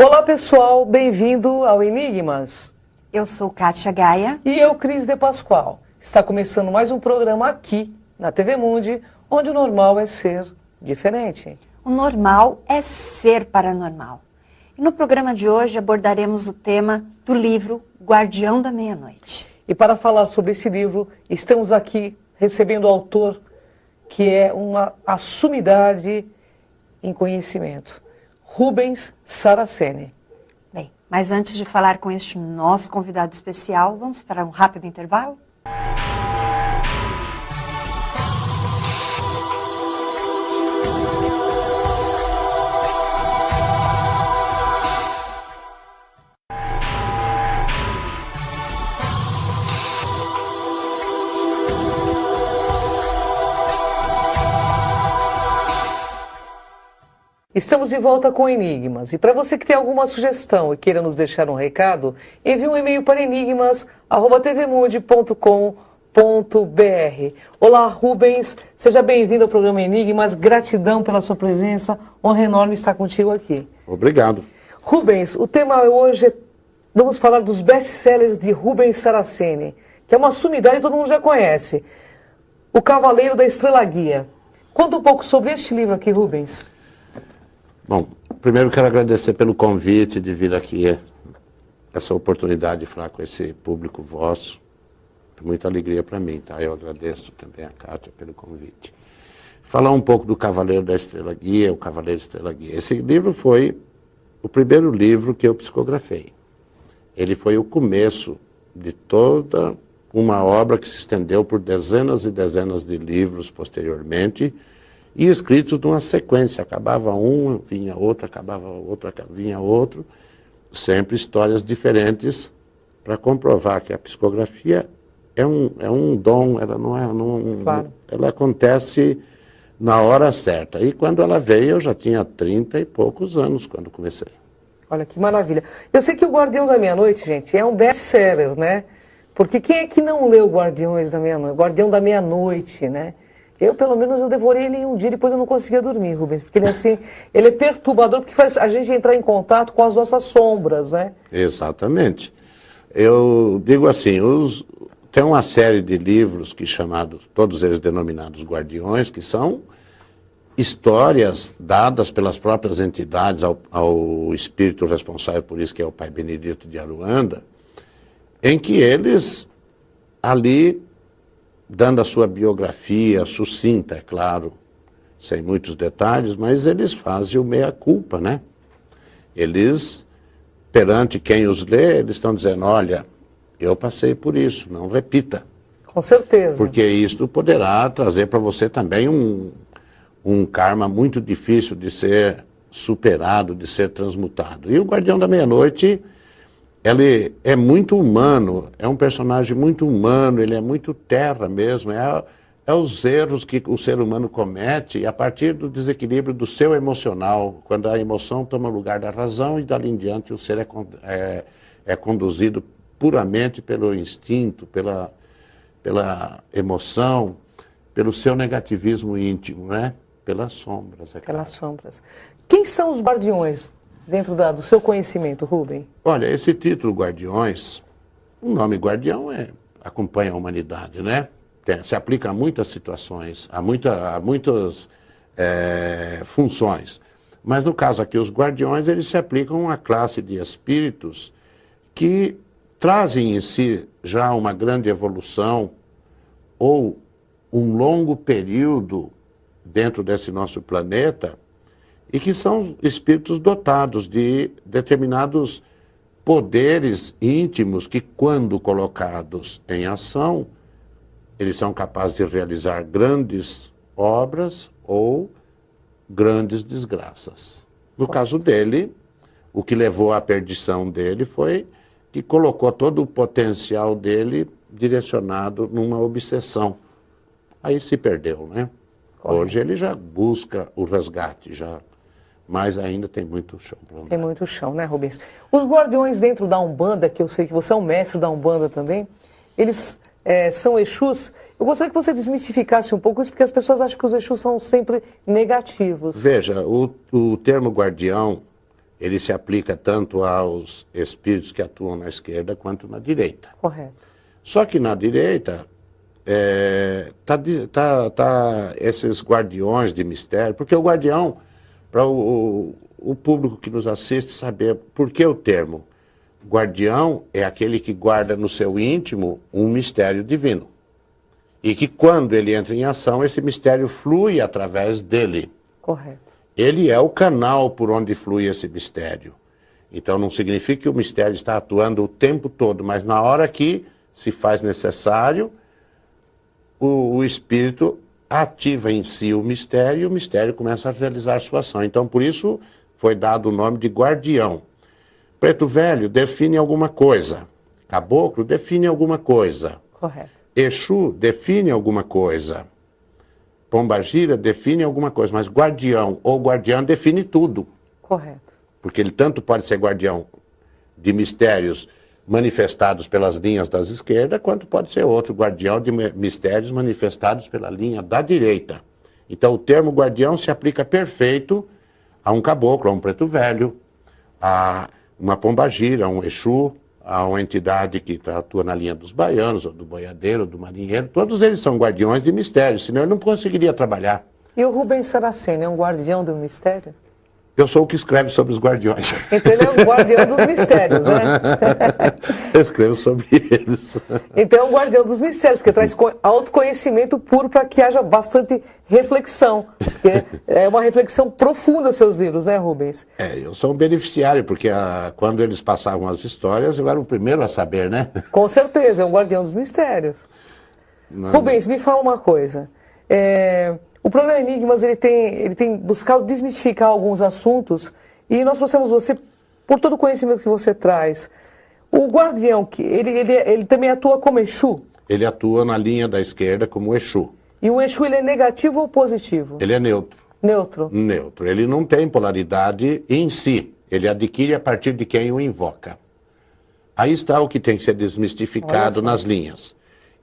Olá pessoal, bem-vindo ao Enigmas. Eu sou Kátia Gaia. E eu, Cris de Pascoal. Está começando mais um programa aqui na TV Mundi, onde o normal é ser diferente. O normal é ser paranormal. E no programa de hoje abordaremos o tema do livro Guardião da Meia-Noite. E para falar sobre esse livro, estamos aqui recebendo o autor, que é uma sumidade em conhecimento, Rubens Saraceni. Bem, mas antes de falar com este nosso convidado especial, vamos para um rápido intervalo? Estamos de volta com Enigmas. E para você que tem alguma sugestão e queira nos deixar um recado, envie um e-mail para enigmas@tvmundi.com.br. Olá, Rubens. Seja bem-vindo ao programa Enigmas. Gratidão pela sua presença. Honra enorme estar contigo aqui. Obrigado. Rubens, o tema hoje vamos falar dos best-sellers de Rubens Saraceni, que é uma sumidade que todo mundo já conhece. O Cavaleiro da Estrela Guia. Conta um pouco sobre este livro aqui, Rubens. Bom, primeiro quero agradecer pelo convite de vir aqui, essa oportunidade de falar com esse público vosso. É muita alegria para mim, tá? Eu agradeço também a Kátia pelo convite. Falar um pouco do Cavaleiro da Estrela Guia, o Cavaleiro da Estrela Guia. Esse livro foi o primeiro livro que eu psicografei. Ele foi o começo de toda uma obra que se estendeu por dezenas e dezenas de livros posteriormente, e escritos numa sequência, acabava um, vinha outro, acabava outro, vinha outro, sempre histórias diferentes, para comprovar que a psicografia é um dom, ela não é, Claro. Ela acontece na hora certa. E quando ela veio, eu já tinha 30 e poucos anos quando comecei. Olha que maravilha. Eu sei que o Guardião da Meia-Noite, gente, é um best-seller, né? Porque quem é que não leu Guardiões da Meia-Noite? Guardião da Meia-Noite, né? Eu, pelo menos, eu devorei ele em um dia, depois eu não conseguia dormir, Rubens, porque ele, assim, ele é perturbador, porque faz a gente entrar em contato com as nossas sombras, né? Exatamente. Eu digo assim, tem uma série de livros que chamados, todos eles denominados Guardiões, que são histórias dadas pelas próprias entidades ao espírito responsável por isso, que é o Pai Benedito de Aruanda, em que eles ali, dando a sua biografia sucinta, é claro, sem muitos detalhes, mas eles fazem o meia-culpa, né? Eles, perante quem os lê, eles estão dizendo, olha, eu passei por isso, não repita. Com certeza. Porque isto poderá trazer para você também um karma muito difícil de ser superado, de ser transmutado. E o Guardião da Meia-Noite, ele é muito humano, é um personagem muito humano, ele é muito terra mesmo, é os erros que o ser humano comete a partir do desequilíbrio do seu emocional, quando a emoção toma lugar da razão e dali em diante o ser é conduzido puramente pelo instinto, pela emoção, pelo seu negativismo íntimo, né? Pelas sombras. Pelas sombras. Quem são os guardiões dentro do seu conhecimento, Rubem? Olha, esse título Guardiões, o nome Guardião acompanha a humanidade, né? Se aplica a muitas situações, a muitas funções. Mas no caso aqui, os Guardiões, eles se aplicam a uma classe de espíritos que trazem em si já uma grande evolução ou um longo período dentro desse nosso planeta, e que são espíritos dotados de determinados poderes íntimos que, quando colocados em ação, eles são capazes de realizar grandes obras ou grandes desgraças. No caso dele, o que levou à perdição dele foi que colocou todo o potencial dele direcionado numa obsessão. Aí se perdeu, né? Correto. Hoje ele já busca o resgate, mas ainda tem muito chão para andar. Tem muito chão, né, Rubens? Os guardiões dentro da Umbanda, que eu sei que você é um mestre da Umbanda também, eles são Exus. Eu gostaria que você desmistificasse um pouco isso, porque as pessoas acham que os Exus são sempre negativos. Veja, o termo guardião, ele se aplica tanto aos espíritos que atuam na esquerda quanto na direita. Correto. Só que na direita, esses guardiões de mistério, porque o guardião, para o público que nos assiste saber por que o termo guardião é aquele que guarda no seu íntimo um mistério divino. E que quando ele entra em ação, esse mistério flui através dele. Correto. Ele é o canal por onde flui esse mistério. Então não significa que o mistério está atuando o tempo todo, mas na hora que se faz necessário, o espírito ativa em si o mistério e o mistério começa a realizar sua ação. Então por isso foi dado o nome de guardião. Preto Velho define alguma coisa. Caboclo define alguma coisa. Correto. Exu define alguma coisa. Pombagira define alguma coisa, mas guardião ou guardiã define tudo. Correto. Porque ele tanto pode ser guardião de mistérios manifestados pelas linhas das esquerdas, quanto pode ser outro guardião de mistérios manifestados pela linha da direita. Então o termo guardião se aplica perfeito a um caboclo, a um preto velho, a uma pombagira, a um exu, a uma entidade que atua na linha dos baianos, ou do boiadeiro, ou do marinheiro. Todos eles são guardiões de mistérios, senão ele não conseguiria trabalhar. E o Rubens Saraceni é um guardião do mistério? Eu sou o que escreve sobre os guardiões. Então ele é o guardião dos mistérios, né? Eu escrevo sobre eles. Então é um guardião dos mistérios, porque traz autoconhecimento puro para que haja bastante reflexão. É uma reflexão profunda seus livros, né, Rubens? Eu sou um beneficiário, porque quando eles passavam as histórias, eu era o primeiro a saber, né? Com certeza, é um guardião dos mistérios. Rubens, me fala uma coisa. O programa Enigmas ele tem buscado desmistificar alguns assuntos e nós trouxemos você, por todo o conhecimento que você traz. O guardião, ele também atua como Exu? Ele atua na linha da esquerda como Exu. E o Exu ele é negativo ou positivo? Ele é neutro. Neutro. Neutro. Ele não tem polaridade em si. Ele adquire a partir de quem o invoca. Aí está o que tem que ser desmistificado nas linhas.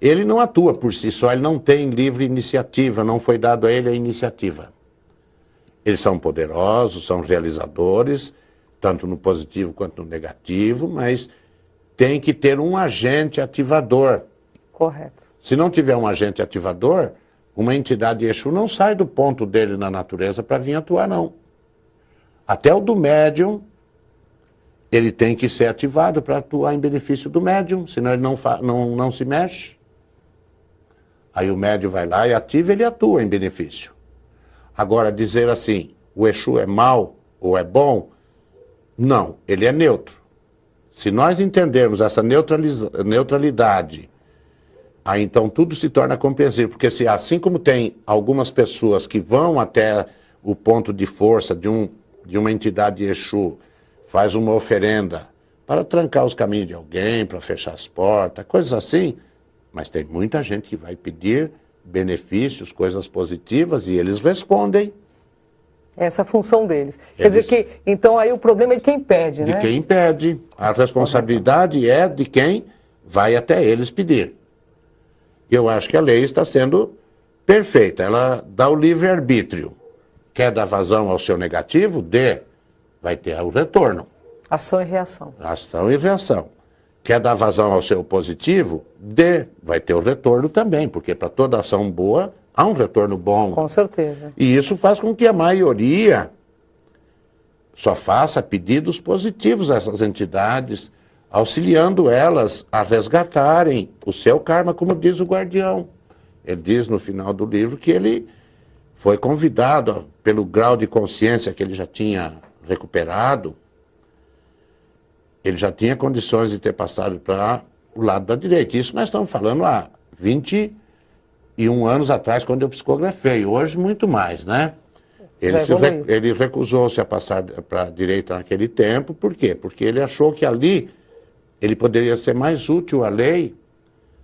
Ele não atua por si só, ele não tem livre iniciativa, não foi dado a ele a iniciativa. Eles são poderosos, são realizadores, tanto no positivo quanto no negativo, mas tem que ter um agente ativador. Correto. Se não tiver um agente ativador, uma entidade Exu não sai do ponto dele na natureza para vir atuar, não. Até o do médium, ele tem que ser ativado para atuar em benefício do médium, senão ele não se mexe. Aí o médium vai lá e ativa, ele atua em benefício. Agora, dizer assim, o Exu é mau ou é bom, não, ele é neutro. Se nós entendermos essa neutralidade, aí então tudo se torna compreensível, porque se assim como tem algumas pessoas que vão até o ponto de força de uma entidade Exu, faz uma oferenda para trancar os caminhos de alguém, para fechar as portas, coisas assim, mas tem muita gente que vai pedir benefícios, coisas positivas, e eles respondem. Essa é a função deles. Quer dizer que, então aí o problema é de quem pede, né? De quem pede. A responsabilidade é de quem vai até eles pedir. Eu acho que a lei está sendo perfeita. Ela dá o livre-arbítrio. Quer dar vazão ao seu negativo? Dê. Vai ter o retorno. Ação e reação. Ação e reação. Quer dar vazão ao seu positivo? Dê. Vai ter o retorno também, porque para toda ação boa, há um retorno bom. Com certeza. E isso faz com que a maioria só faça pedidos positivos a essas entidades, auxiliando elas a resgatarem o seu karma, como diz o guardião. Ele diz no final do livro que ele foi convidado, pelo grau de consciência que ele já tinha recuperado, ele já tinha condições de ter passado para o lado da direita. Isso nós estamos falando há 21 anos atrás, quando eu psicografei. Hoje, muito mais, né? Ele recusou-se a passar para a direita naquele tempo. Por quê? Porque ele achou que ali ele poderia ser mais útil à lei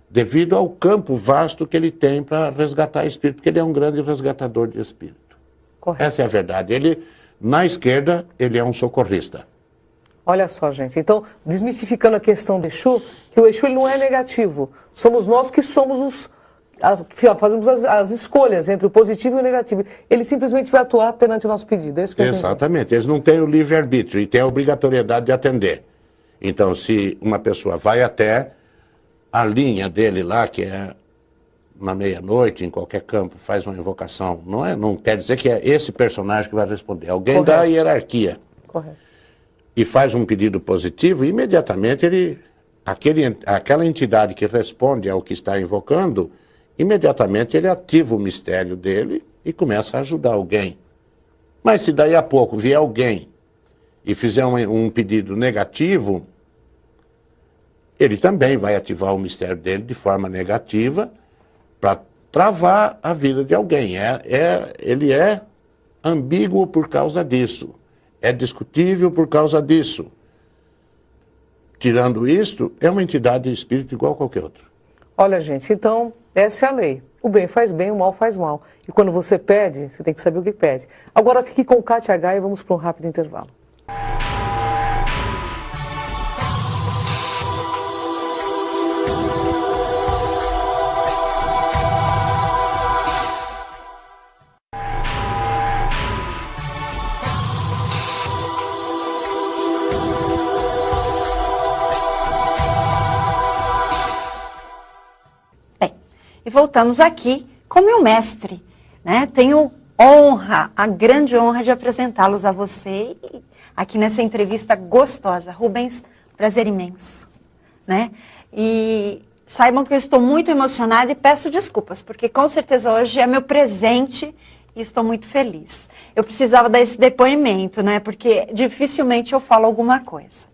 devido ao campo vasto que ele tem para resgatar espírito, porque ele é um grande resgatador de espírito. Correto. Essa é a verdade. Ele, na esquerda, ele é um socorrista. Olha só, gente. Então, desmistificando a questão do Exu, que o Exu ele não é negativo. Somos nós que somos fazemos as escolhas entre o positivo e o negativo. Ele simplesmente vai atuar perante o nosso pedido. É isso que eu entendi. Exatamente. Eles não têm o livre-arbítrio e têm a obrigatoriedade de atender. Então, se uma pessoa vai até a linha dele lá, que é na meia-noite, em qualquer campo, faz uma invocação, não quer dizer que é esse personagem que vai responder. Alguém Correto. da hierarquia. Correto. E faz um pedido positivo, imediatamente aquela entidade que responde ao que está invocando, imediatamente ele ativa o mistério dele e começa a ajudar alguém. Mas se daí a pouco vier alguém e fizer um pedido negativo, ele também vai ativar o mistério dele de forma negativa para travar a vida de alguém. Ele é ambíguo por causa disso. É discutível por causa disso. Tirando isto, é uma entidade de espírito igual a qualquer outra. Olha, gente, então, essa é a lei. O bem faz bem, o mal faz mal. E quando você pede, você tem que saber o que pede. Agora fique com o Kátia H e vamos para um rápido intervalo. E voltamos aqui com meu mestre, né? Tenho a grande honra de apresentá-los a você aqui nessa entrevista gostosa. Rubens, prazer imenso, né? E saibam que eu estou muito emocionada e peço desculpas, porque com certeza hoje é meu presente e estou muito feliz. Eu precisava dar esse depoimento, né? Porque dificilmente eu falo alguma coisa.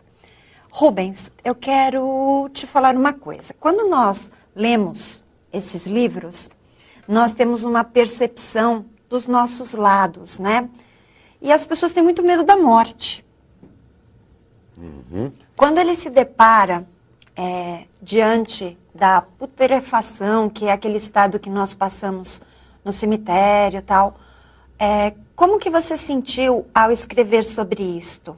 Rubens, eu quero te falar uma coisa. Quando nós lemos esses livros, nós temos uma percepção dos nossos lados, né? E as pessoas têm muito medo da morte. Uhum. Quando ele se depara diante da putrefação, que é aquele estado que nós passamos no cemitério e tal, como que você sentiu ao escrever sobre isto?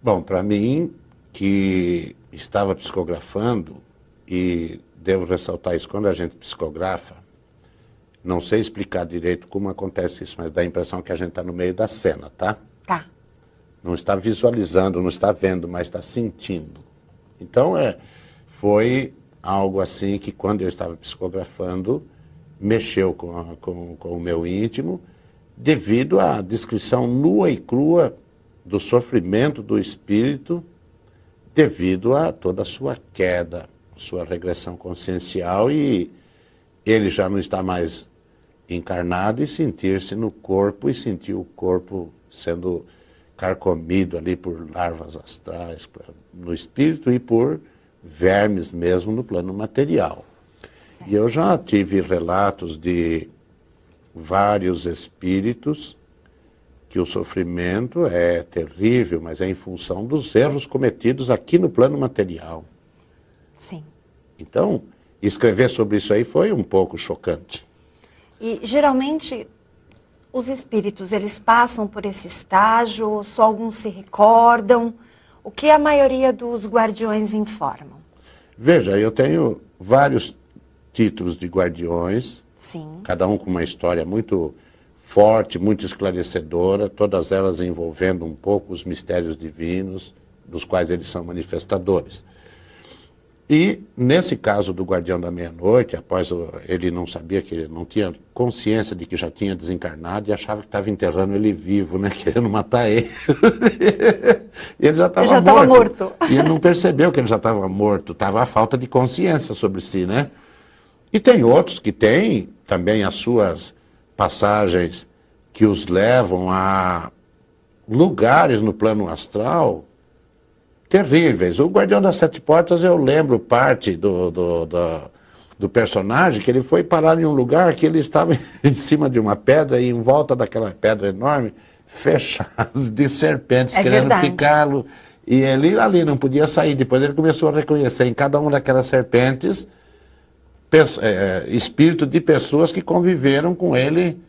Bom, para mim, que estava psicografando, e devo ressaltar isso, quando a gente psicografa, não sei explicar direito como acontece isso, mas dá a impressão que a gente está no meio da cena, tá? Tá. Não está visualizando, não está vendo, mas está sentindo. Então, foi algo assim que quando eu estava psicografando, mexeu com o meu íntimo, devido à descrição nua e crua do sofrimento do espírito, devido a toda a sua queda, sua regressão consciencial, e ele já não está mais encarnado, e sentir-se no corpo, e sentir o corpo sendo carcomido ali por larvas astrais no espírito e por vermes mesmo no plano material. Certo. E eu já tive relatos de vários espíritos que o sofrimento é terrível, mas é em função dos erros cometidos aqui no plano material. Sim. Então, escrever sobre isso aí foi um pouco chocante. E, geralmente, os espíritos, eles passam por esse estágio, só alguns se recordam? O que a maioria dos guardiões informam? Veja, eu tenho vários títulos de guardiões. Sim. Cada um com uma história muito forte, muito esclarecedora, todas elas envolvendo um pouco os mistérios divinos, dos quais eles são manifestadores. E, nesse caso do Guardião da Meia-Noite, após ele não sabia, que ele não tinha consciência de que já tinha desencarnado e achava que estava enterrando ele vivo, né, querendo matar ele. Ele já estava morto. E ele não percebeu que ele já estava morto, estava a falta de consciência sobre si, né? E tem outros que têm também as suas passagens que os levam a lugares no plano astral terríveis. O Guardião das Sete Portas, eu lembro parte do personagem, que ele foi parar em um lugar que ele estava em cima de uma pedra e em volta daquela pedra enorme, fechado de serpentes, querendo picá-lo. E ele ali não podia sair. Depois ele começou a reconhecer em cada uma daquelas serpentes espírito de pessoas que conviveram com ele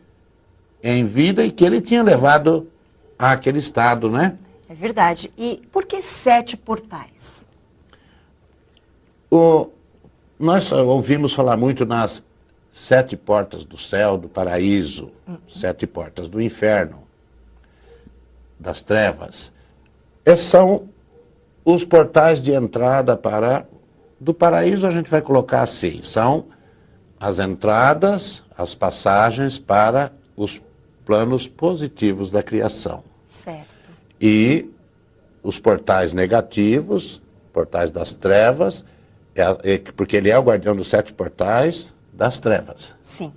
em vida e que ele tinha levado àquele estado, né? É verdade. E por que 7 portais? nós ouvimos falar muito nas 7 portas do céu, do paraíso, 7 portas do inferno, das trevas. Esses são os portais de entrada para... Do paraíso a gente vai colocar assim, são as entradas, as passagens para os planos positivos da criação. Certo. E os portais negativos, portais das trevas, porque ele é o guardião dos 7 portais das trevas. Sim.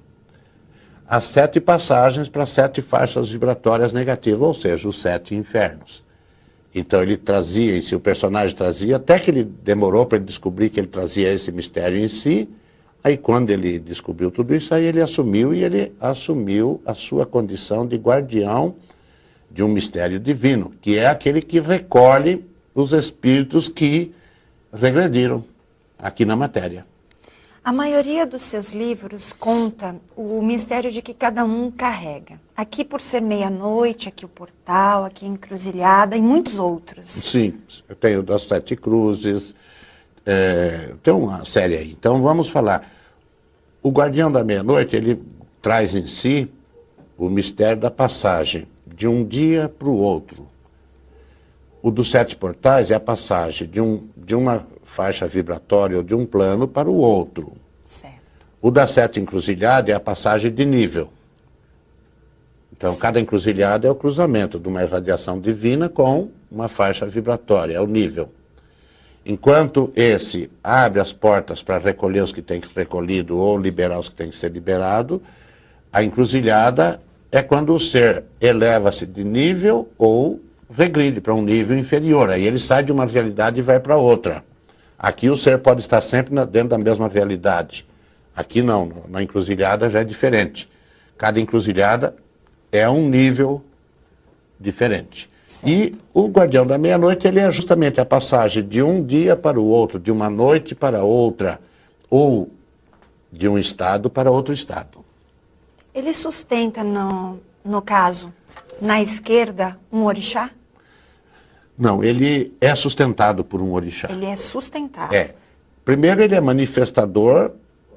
As 7 passagens para 7 faixas vibratórias negativas, ou seja, os 7 infernos. Então ele trazia em si, o personagem trazia, até que ele demorou para ele descobrir que ele trazia esse mistério em si. Aí quando ele descobriu tudo isso, aí ele assumiu a sua condição de guardião de um mistério divino, que é aquele que recolhe os espíritos que regrediram aqui na matéria. A maioria dos seus livros conta o mistério de que cada um carrega. Aqui por ser meia-noite, aqui o portal, aqui a encruzilhada e muitos outros. Sim, eu tenho das 7 cruzes, tem uma série aí. Então vamos falar. O Guardião da Meia-Noite, ele traz em si o mistério da passagem de um dia para o outro. O dos 7 portais é a passagem de uma faixa vibratória ou de um plano para o outro. Certo. O das 7 encruzilhadas é a passagem de nível. Então, cada encruzilhada é o cruzamento de uma irradiação divina com uma faixa vibratória, é o nível. Enquanto esse abre as portas para recolher os que têm que ser recolhido ou liberar os que têm que ser liberado, a encruzilhada é quando o ser eleva-se de nível ou regride para um nível inferior. Aí ele sai de uma realidade e vai para outra. Aqui o ser pode estar sempre dentro da mesma realidade. Aqui não, na encruzilhada já é diferente. Cada encruzilhada é um nível diferente. Certo. E o Guardião da Meia-Noite, ele é justamente a passagem de um dia para o outro, de uma noite para outra, ou de um estado para outro estado. Ele sustenta, no caso, na esquerda, um orixá? Não, ele é sustentado por um orixá. Ele é sustentado. Primeiro, ele é manifestador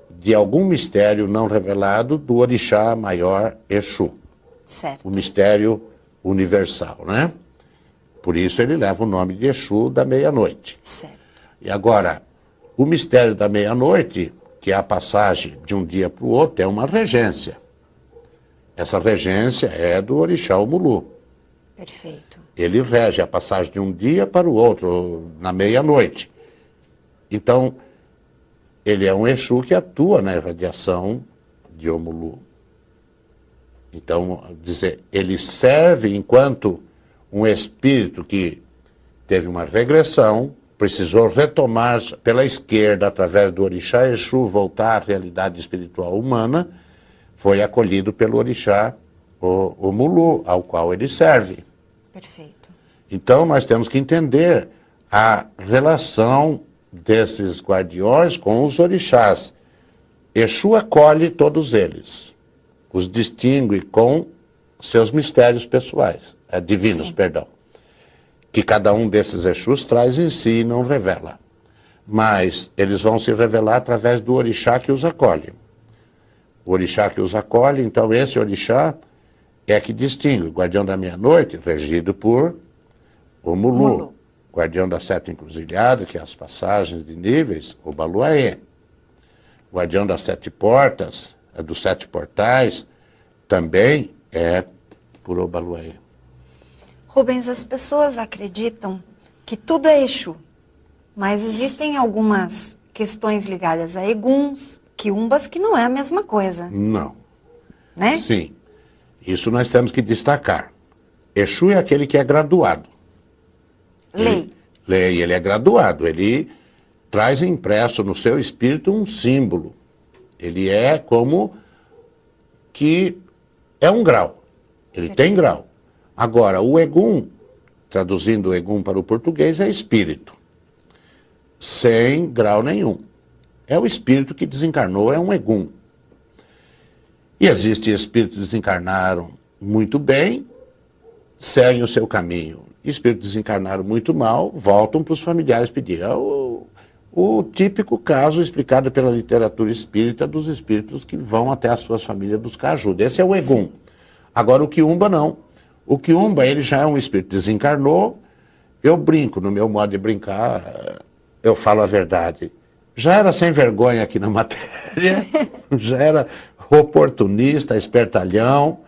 de algum mistério não revelado do orixá maior Exu. Certo. O mistério universal, né? Por isso ele leva o nome de Exu da meia-noite. Certo. E agora, o mistério da meia-noite, que é a passagem de um dia para o outro, é uma regência. Essa regência é do orixá Omulu. Perfeito. Ele rege a passagem de um dia para o outro, na meia-noite. Então, ele é um Exu que atua na irradiação de Omulu. Então, dizer, ele serve enquanto um espírito que teve uma regressão, precisou retomar pela esquerda, através do orixá Exu, voltar à realidade espiritual humana, foi acolhido pelo orixá Omulu, ao qual ele serve. Perfeito. Então, nós temos que entender a relação desses guardiões com os orixás. Exu acolhe todos eles, os distingue com seus mistérios pessoais, divinos, perdão, que cada um desses Exus traz em si e não revela. Mas eles vão se revelar através do orixá que os acolhe. O orixá que os acolhe, então esse orixá é que distingue o Guardião da Meia-Noite, regido por Omulu. Guardião das 7 encruzilhadas, que é as passagens de níveis, o Baluaê. Guardião das 7 portas, dos 7 portais, também é por Obaluaê. Rubens, as pessoas acreditam que tudo é Exu, mas existem algumas questões ligadas a eguns, quiumbas, que não é a mesma coisa. Não. Né? Sim. Isso nós temos que destacar. Exu é aquele que é graduado. Lei. Ele é graduado, ele traz impresso no seu espírito um símbolo. Ele é como que é um grau. Ele tem grau. Agora, o Egum, traduzindo o Egum para o português, é espírito. Sem grau nenhum. É o espírito que desencarnou, é um Egum. E existem espíritos que desencarnaram muito bem, seguem o seu caminho. Espíritos desencarnaram muito mal, voltam para os familiares pedir. O o típico caso explicado pela literatura espírita dos espíritos que vão até as suas famílias buscar ajuda. Esse é o Egum. Agora o Quiumba não. O Quiumba, ele já é um espírito, desencarnou. Eu brinco, no meu modo de brincar, eu falo a verdade. Já era sem vergonha aqui na matéria, já era oportunista, espertalhão,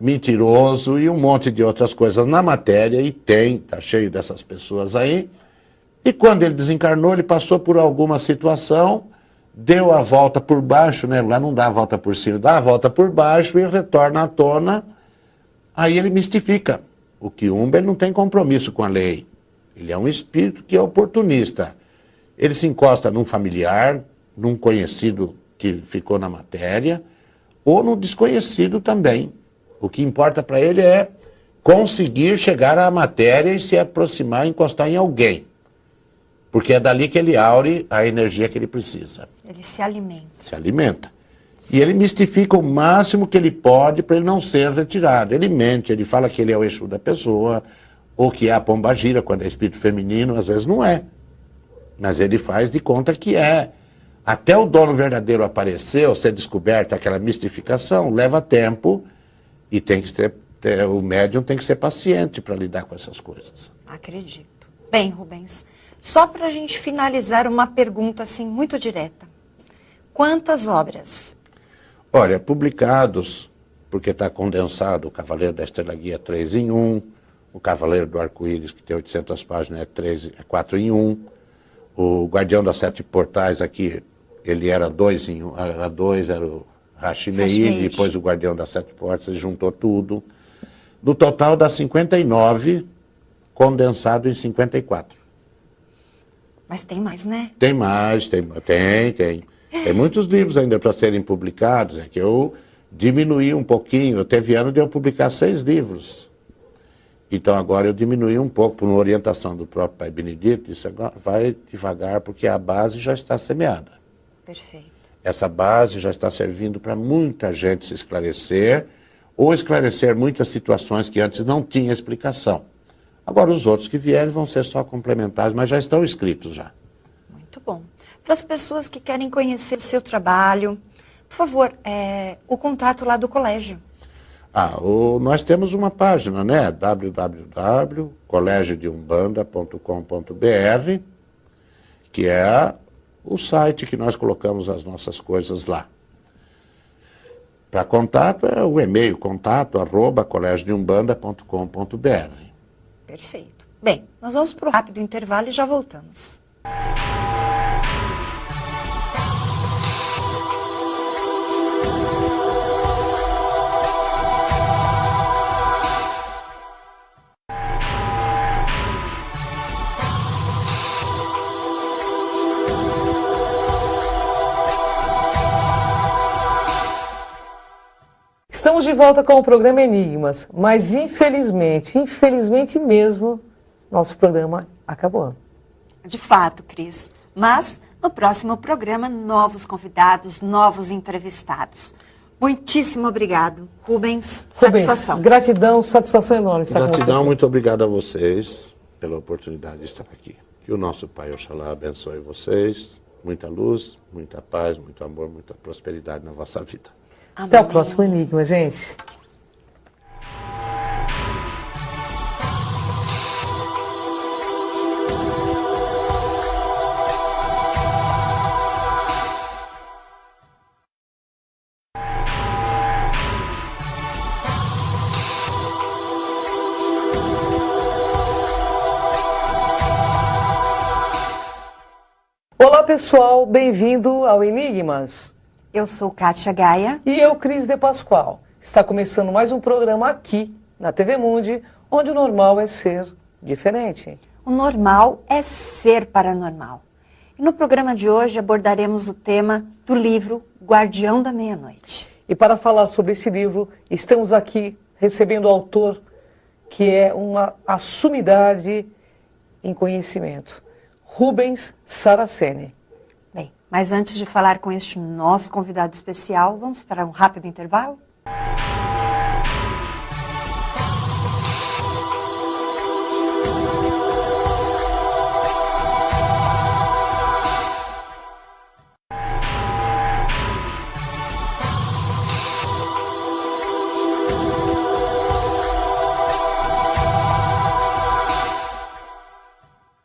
mentiroso e um monte de outras coisas na matéria, e tá cheio dessas pessoas aí. E quando ele desencarnou, ele passou por alguma situação, deu a volta por baixo, né? Lá não dá a volta por cima, dá a volta por baixo e retorna à tona. Aí ele mistifica. O Quiumba, ele não tem compromisso com a lei. Ele é um espírito que é oportunista. Ele se encosta num familiar, num conhecido que ficou na matéria, ou no desconhecido também. O que importa para ele é conseguir chegar à matéria e se aproximar, encostar em alguém. Porque é dali que ele aure a energia que ele precisa. Ele se alimenta. Se alimenta. E ele mistifica o máximo que ele pode para ele não ser retirado. Ele mente, ele fala que ele é o Exu da pessoa, ou que é a pombagira, quando é espírito feminino, às vezes não é. Mas ele faz de conta que é. Até o dono verdadeiro aparecer, ou ser descoberto, aquela mistificação, leva tempo e tem que ser, o médium tem que ser paciente para lidar com essas coisas. Acredito. Bem, Rubens, só para a gente finalizar uma pergunta assim muito direta. Quantas obras? Olha, publicados, porque está condensado, o Cavaleiro da Estrela Guia 3 em 1, o Cavaleiro do Arco-Íris, que tem 800 páginas, é 4 em 1, o Guardião das Sete Portais aqui, ele era 2 em 1, era o Hashimeid, depois o Guardião das Sete Portas, ele juntou tudo. No total dá 59, condensado em 54. Mas tem mais, né? Tem mais, tem. Tem muitos livros ainda para serem publicados, é que eu diminuí um pouquinho, teve ano de eu publicar 6 livros. Então agora eu diminuí um pouco, por uma orientação do próprio Pai Benedito, isso agora vai devagar, porque a base já está semeada. Perfeito. Essa base já está servindo para muita gente se esclarecer, ou esclarecer muitas situações que antes não tinha explicação. Agora os outros que vierem vão ser só complementares, mas já estão escritos já. Muito bom. Para as pessoas que querem conhecer o seu trabalho, por favor, o contato lá do colégio. Nós temos uma página, né? www.collegiodeumbanda.com.br, que é o site que nós colocamos as nossas coisas lá. Para contato é o e-mail, contato@collegiodeumbanda.com.br. Perfeito. Bem, nós vamos para o rápido intervalo e já voltamos. Estamos de volta com o programa Enigmas, mas infelizmente mesmo, nosso programa acabou. De fato, Cris. Mas no próximo programa, novos convidados, novos entrevistados. Muitíssimo obrigado, Rubens. Satisfação. Gratidão, satisfação enorme estar com você. Gratidão, muito obrigado a vocês pela oportunidade de estar aqui. Que o nosso Pai Oxalá abençoe vocês. Muita luz, muita paz, muito amor, muita prosperidade na vossa vida. Amém. Até o próximo Enigma, gente. Olá, pessoal, bem-vindo ao Enigmas. Eu sou Kátia Gaia. E eu, Cris de Pascoal. Está começando mais um programa aqui, na TV Mundi, onde o normal é ser diferente. O normal é ser paranormal. E no programa de hoje abordaremos o tema do livro Guardião da Meia-Noite. E para falar sobre esse livro, estamos aqui recebendo o autor, que é uma assumidade em conhecimento, Rubens Saraceni. Bem, mas antes de falar com este nosso convidado especial, vamos para um rápido intervalo?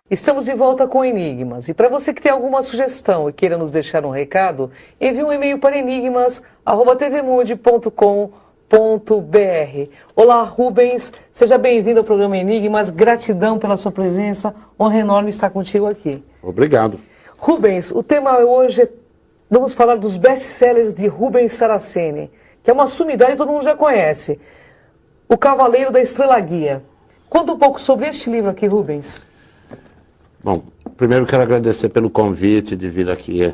Estamos de volta com Enigmas. E para você que tem alguma sugestão e queira nos deixar um recado, envie um e-mail para enigmas@tvmundi.com.br. Olá, Rubens. Seja bem-vindo ao programa Enigmas. Gratidão pela sua presença. Honra enorme estar contigo aqui. Obrigado. Rubens, o tema hoje é... Vamos falar dos best-sellers de Rubens Saraceni, que é uma sumidade que todo mundo já conhece. O Cavaleiro da Estrela Guia. Conta um pouco sobre este livro aqui, Rubens. Bom, primeiro quero agradecer pelo convite de vir aqui,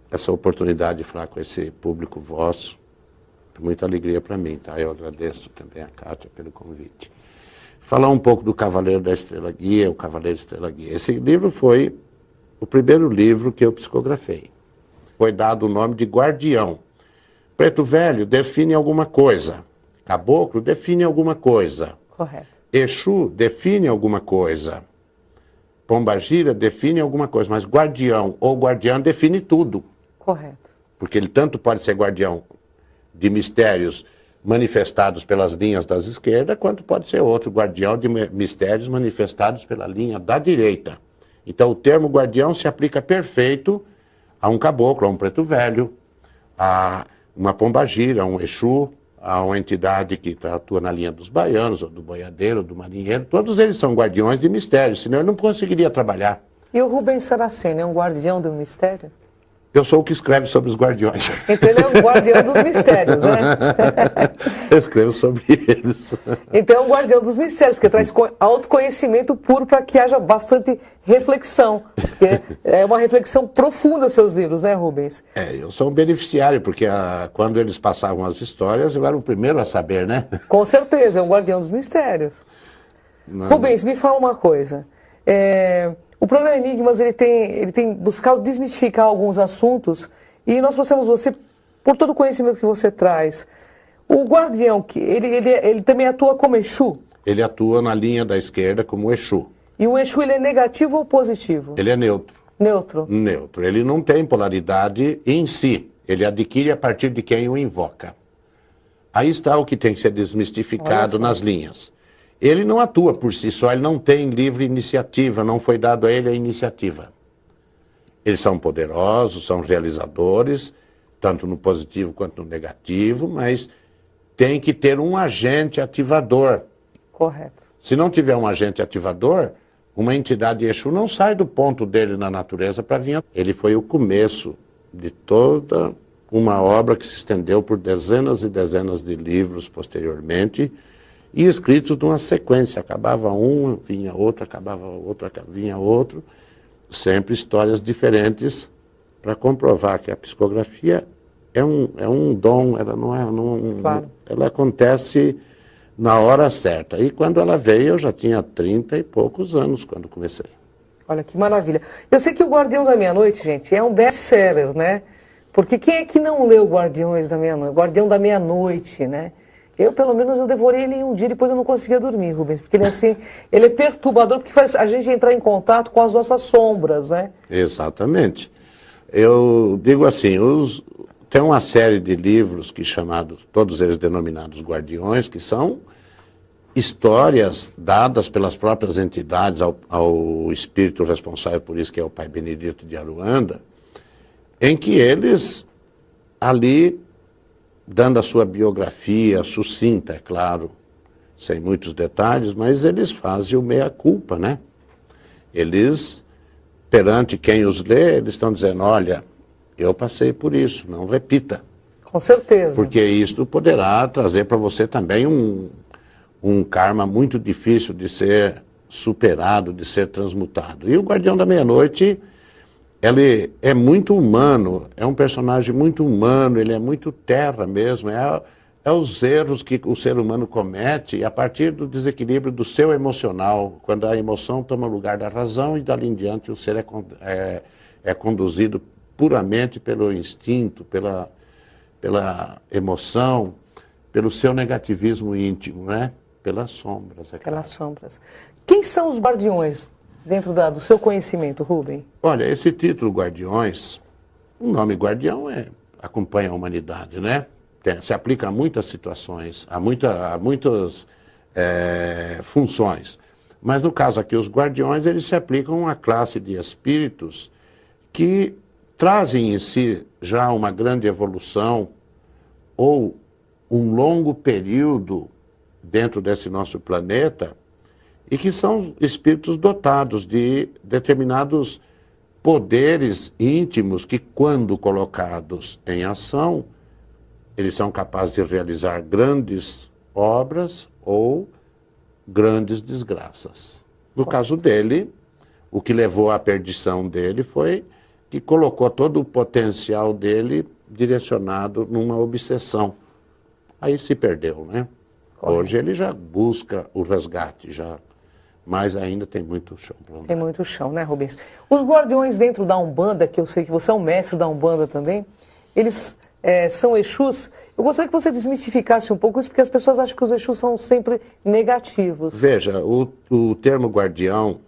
essa oportunidade de falar com esse público vosso. É muita alegria para mim, tá? Eu agradeço também a Kátia pelo convite. Falar um pouco do Cavaleiro da Estrela Guia, o Cavaleiro da Estrela Guia. Esse livro foi o primeiro livro que eu psicografei. Foi dado o nome de Guardião. Preto Velho define alguma coisa. Caboclo define alguma coisa. Correto. Exu define alguma coisa. Pombagira define alguma coisa, mas guardião ou guardiã define tudo. Correto. Porque ele tanto pode ser guardião de mistérios manifestados pelas linhas das esquerdas, quanto pode ser outro guardião de mistérios manifestados pela linha da direita. Então o termo guardião se aplica perfeito a um caboclo, a um preto velho, a uma pombagira, a um exu, a uma entidade que atua na linha dos baianos, ou do boiadeiro, ou do marinheiro. Todos eles são guardiões de mistérios, senão ele não conseguiria trabalhar. E o Rubens Saraceni é um guardião do mistério? Eu sou o que escreve sobre os guardiões. Então ele é um guardião dos mistérios, né? Eu escrevo sobre eles. Então é um guardião dos mistérios, porque traz autoconhecimento puro para que haja bastante reflexão. Porque é uma reflexão profunda seus livros, né, Rubens? Eu sou um beneficiário, porque quando eles passavam as histórias, eu era o primeiro a saber, né? Com certeza, é um guardião dos mistérios. Rubens, me fala uma coisa. O programa Enigmas ele tem buscado desmistificar alguns assuntos e nós trouxemos você, por todo o conhecimento que você traz. O guardião, ele também atua como Exu? Ele atua na linha da esquerda como Exu. E o Exu ele é negativo ou positivo? Ele é neutro. Neutro. Neutro. Ele não tem polaridade em si. Ele adquire a partir de quem o invoca. Aí está o que tem que ser desmistificado nas linhas. Ele não atua por si só, ele não tem livre iniciativa, não foi dado a ele a iniciativa. Eles são poderosos, são realizadores, tanto no positivo quanto no negativo, mas tem que ter um agente ativador. Correto. Se não tiver um agente ativador, uma entidade Exu não sai do ponto dele na natureza para vir. Ele foi o começo de toda uma obra que se estendeu por dezenas e dezenas de livros posteriormente, e escritos numa sequência, acabava um, vinha outro, acabava outro, vinha outro, sempre histórias diferentes, para comprovar que a psicografia é um dom, ela não é, claro. Ela acontece na hora certa. E quando ela veio, eu já tinha 30 e poucos anos quando comecei. Olha que maravilha. Eu sei que o Guardião da Meia-Noite, gente, é um best-seller, né? Porque quem é que não leu Guardiões da Meia-Noite? Guardião da Meia-Noite, né? Eu, pelo menos, eu devorei ele em um dia, depois eu não conseguia dormir, Rubens, porque ele assim, ele é perturbador, porque faz a gente entrar em contato com as nossas sombras, né? Exatamente. Eu digo assim, tem uma série de livros que chamados, todos eles denominados Guardiões, que são histórias dadas pelas próprias entidades ao espírito responsável por isso, que é o Pai Benedito de Aruanda, em que eles ali, dando a sua biografia sucinta, é claro, sem muitos detalhes, mas eles fazem o meia-culpa, né? Eles, perante quem os lê, eles estão dizendo, olha, eu passei por isso, não repita. Com certeza. Porque isto poderá trazer para você também um karma muito difícil de ser superado, de ser transmutado. E o Guardião da Meia-Noite, ele é muito humano, é um personagem muito humano, ele é muito terra mesmo, é os erros que o ser humano comete a partir do desequilíbrio do seu emocional, quando a emoção toma lugar da razão e dali em diante o ser é conduzido puramente pelo instinto, pela emoção, pelo seu negativismo íntimo, né? Pelas sombras. Pelas sombras. Quem são os guardiões dentro do seu conhecimento, Rubem? Olha, esse título Guardiões, o nome Guardião acompanha a humanidade, né? Se aplica a muitas situações, a muitas funções. Mas no caso aqui, os guardiões, eles se aplicam a uma classe de espíritos que trazem em si já uma grande evolução ou um longo período dentro desse nosso planeta e que são espíritos dotados de determinados poderes íntimos que, quando colocados em ação, eles são capazes de realizar grandes obras ou grandes desgraças. No caso dele, o que levou à perdição dele foi que colocou todo o potencial dele direcionado numa obsessão. Aí se perdeu, né? Correto. Hoje ele já busca o resgate, mas ainda tem muito chão. Tem muito chão, né, Rubens? Os guardiões dentro da Umbanda, que eu sei que você é um mestre da Umbanda também, eles são Exus. Eu gostaria que você desmistificasse um pouco isso, porque as pessoas acham que os Exus são sempre negativos. Veja, o termo guardião,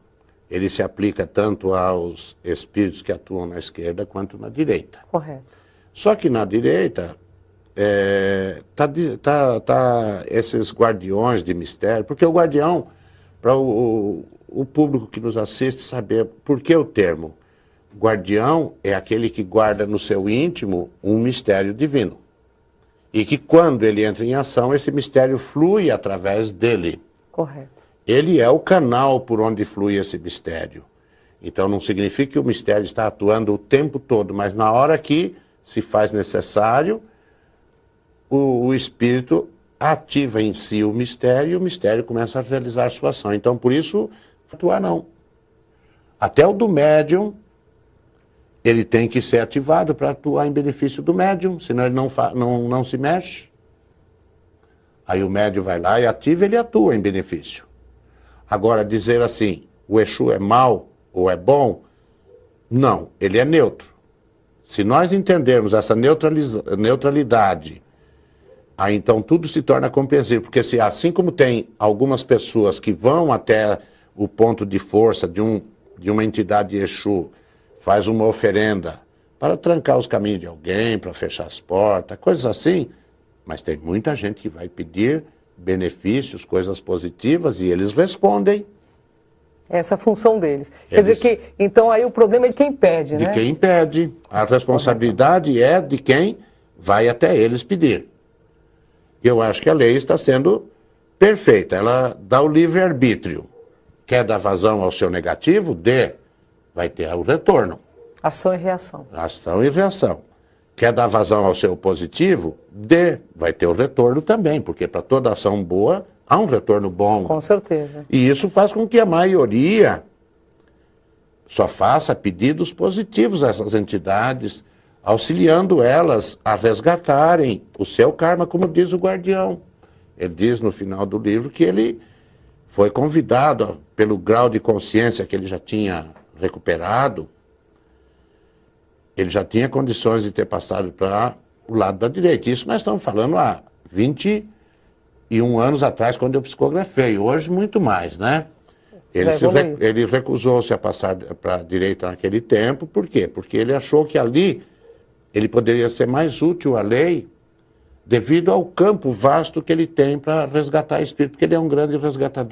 ele se aplica tanto aos espíritos que atuam na esquerda quanto na direita. Correto. Só que na direita, esses guardiões de mistério, porque o guardião, para o público que nos assiste saber por que o termo guardião é aquele que guarda no seu íntimo um mistério divino. E que quando ele entra em ação, esse mistério flui através dele. Correto. Ele é o canal por onde flui esse mistério. Então não significa que o mistério está atuando o tempo todo, mas na hora que se faz necessário, o espírito ativa em si o mistério e o mistério começa a realizar sua ação. Então por isso, atuar não. Até o do médium, ele tem que ser ativado para atuar em benefício do médium, senão ele não se mexe. Aí o médium vai lá e ativa, ele atua em benefício. Agora, dizer assim, o Exu é mau ou é bom, não, ele é neutro. Se nós entendermos essa neutralidade, aí então tudo se torna compreensível, porque se, assim como tem algumas pessoas que vão até o ponto de força de uma entidade Exu, faz uma oferenda para trancar os caminhos de alguém, para fechar as portas, coisas assim, mas tem muita gente que vai pedir benefícios, coisas positivas, e eles respondem. Essa é a função deles. Quer dizer que, então aí o problema é de quem pede, né? De quem pede. A responsabilidade é de quem vai até eles pedir. Eu acho que a lei está sendo perfeita. Ela dá o livre-arbítrio. Quer dar vazão ao seu negativo? Dê. Vai ter o retorno. Ação e reação. Ação e reação. Quer dar vazão ao seu positivo? Dê. Vai ter o retorno também, porque para toda ação boa há um retorno bom. Com certeza. E isso faz com que a maioria só faça pedidos positivos a essas entidades, auxiliando elas a resgatarem o seu karma, como diz o guardião. Ele diz no final do livro que ele foi convidado, pelo grau de consciência que ele já tinha recuperado, ele já tinha condições de ter passado para o lado da direita. Isso nós estamos falando há 21 anos atrás, quando eu psicografei. Hoje, muito mais, né? Ele recusou-se a passar para a direita naquele tempo. Por quê? Porque ele achou que ali ele poderia ser mais útil à lei devido ao campo vasto que ele tem para resgatar espírito, porque ele é um grande resgatador.